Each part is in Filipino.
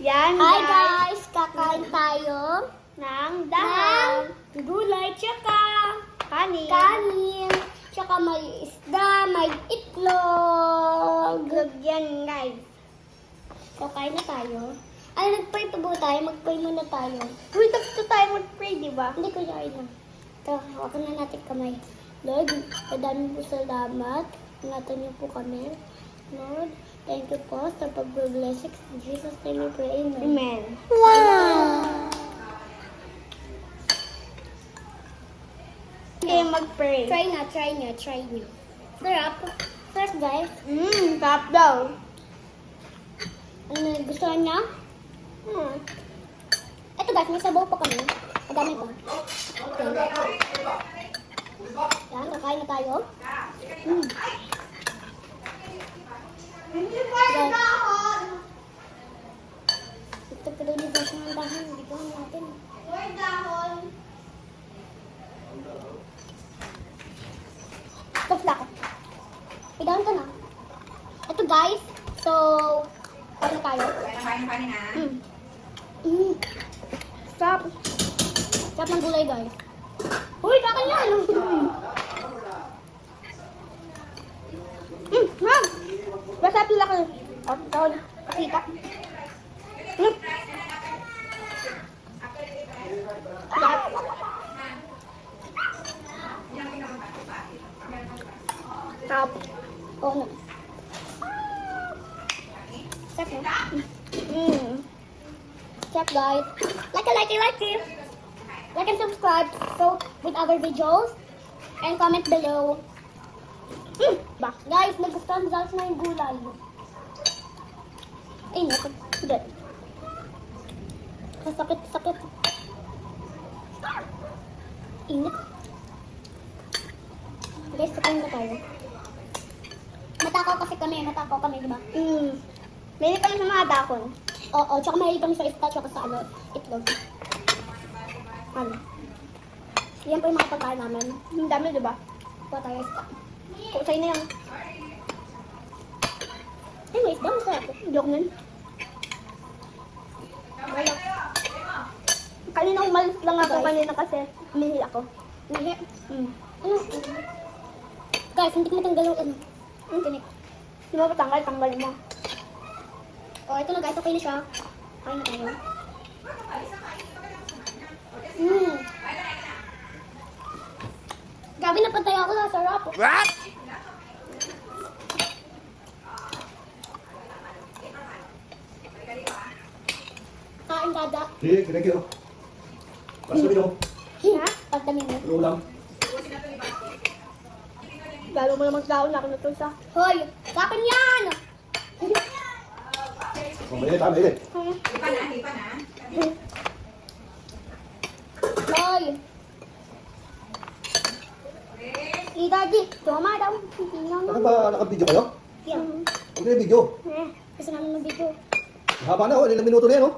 Yan, Hi guys! Kakain tayo ng dahon, gulay, tsaka kanin. kanin, tsaka may isda, may itlog. Yan, guys. So, kain na tayo. Ay, nag-pray pa ba tayo? Mag-pray muna tayo. Uy, tapos na tayo mag-pray, di ba? Hindi ko yun na. Ito, hawakan na natin kamay. Lord, madami po salamat. Ingatan niyo po kami. Lord, thank you po sa pag-bless. In Jesus' name we pray. Amen. Amen. Wow! Okay, mag-pray. Try nyo. Sarap. First guys, Tap daw. ano gusto niya? Ito guys, may sabaw pa kami. Madami pa. Yan, kakain na tayo. Ito pa daw ni Josh ng dahon. Hindi ko natin. Tapos na ako. Idahon ka na. Ito guys, so, ano tayo? Stop. Stop ng gulay guys. Uy, kakan yan. Ma'am, basta pila ka. Oh, tawag. Kita. Stop. Oh, no. Stop na. Stop guys. Like it. Like and subscribe so with other videos. And comment below. Guys, nagustuhan guys na yung gulay. Ay, naku. Hindi. Sakit. Init. Guys, kakain na tayo. Matakaw kami, di ba? Mahilig kami sa mga dakon. Oo, tsaka mahilig kami sa isda, tsaka sa itlog. Ano? Yan po yung mga pagkain namin. Ang dami, di ba? Kuha tayo isda. Kusay na yan. Ay, may isda, masarap. Joke nun. Wala. Kanina umalis lang ako Guys. kanina kasi umihi ako. Nahi. Ano? Guys, hindi ko matanggal yung ano. Tinik. Di ba tanggalin mo? Oh, ito na guys, okay na siya. Kain na tayo. Grabe na patay ako sa sarap. What? Kain kada. Sige, thank you. Basta rin ako. Ha? Pagdami mo. Ano lang? Lalo mo namang daon na ako na sa. Hoy! Kapan yan! Mamaya tayo, mainit. Hoy! Daddy, tuma daw. Tingnan Ano mo. ba, naka-video kayo? Yan. Huwag na yung video. Gusto namin ng video. Haba na, ilang minuto na yan, oh.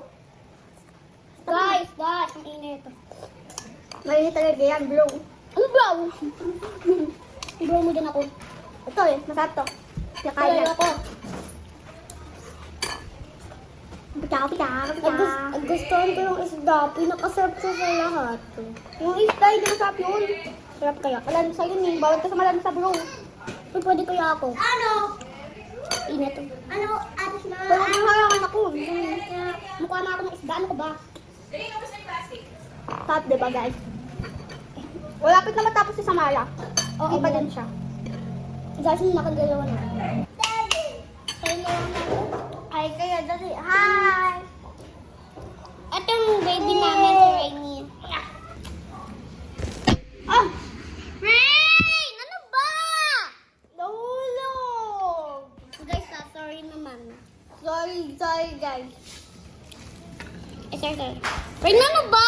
Guys, ang init. Mainit talaga yan, bro. Ano bro? Bro mo din ako. Ito eh, masarap to. Kaya Nakain yan. ako. Pita. Gustuhan ko yung isda. Pinakasarap siya sa lahat. Yung isda, hindi masarap yun. Sarap kaya. Malan sa'yo ni, bawal ka sa malan sa bro. Uy, pwede kaya ako. Ano? Init. Ano? Atos na. Pero mahayakan ako. Mukha na ako ng isda. Ano ko ba? Top, diba guys? Malapit na matapos si Samara. Oo, Hindi pa oo. din siya. Guys, nakagalawa na. Ay, kayo, dali. Hi! Ito yung baby namin, si Rainy. Ah! Rain! Ano ba? Nahulog! Guys, sorry naman. Sorry guys. Sorry. Rain, ano ba?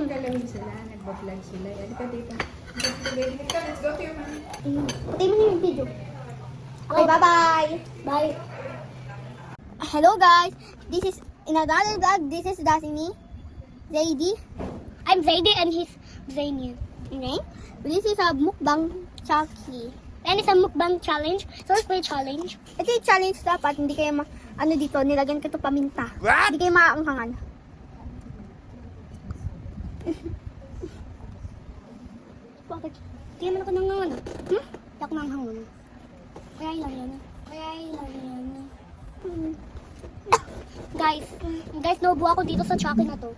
Galawin sila, nagbablog sila. Ano ka dito? Let's go to your mom. Pati mo na yung video. Okay, bye-bye! Bye. Hello guys! This is in another vlog. This is Dasini. Zaidi. I'm Zaidi and he's Zainian. Okay? This is a mukbang Chucky. And it's a mukbang challenge. So let's play challenge. Ito yung challenge dapat, hindi kayo ano dito, nilagyan ko ito paminta. Hindi kayo maaanghangan. Bakit? Kaya man ako nangangan. Hindi ako nangangan. Kaya lang yan. Guys, naubo ako dito sa Chucky na to.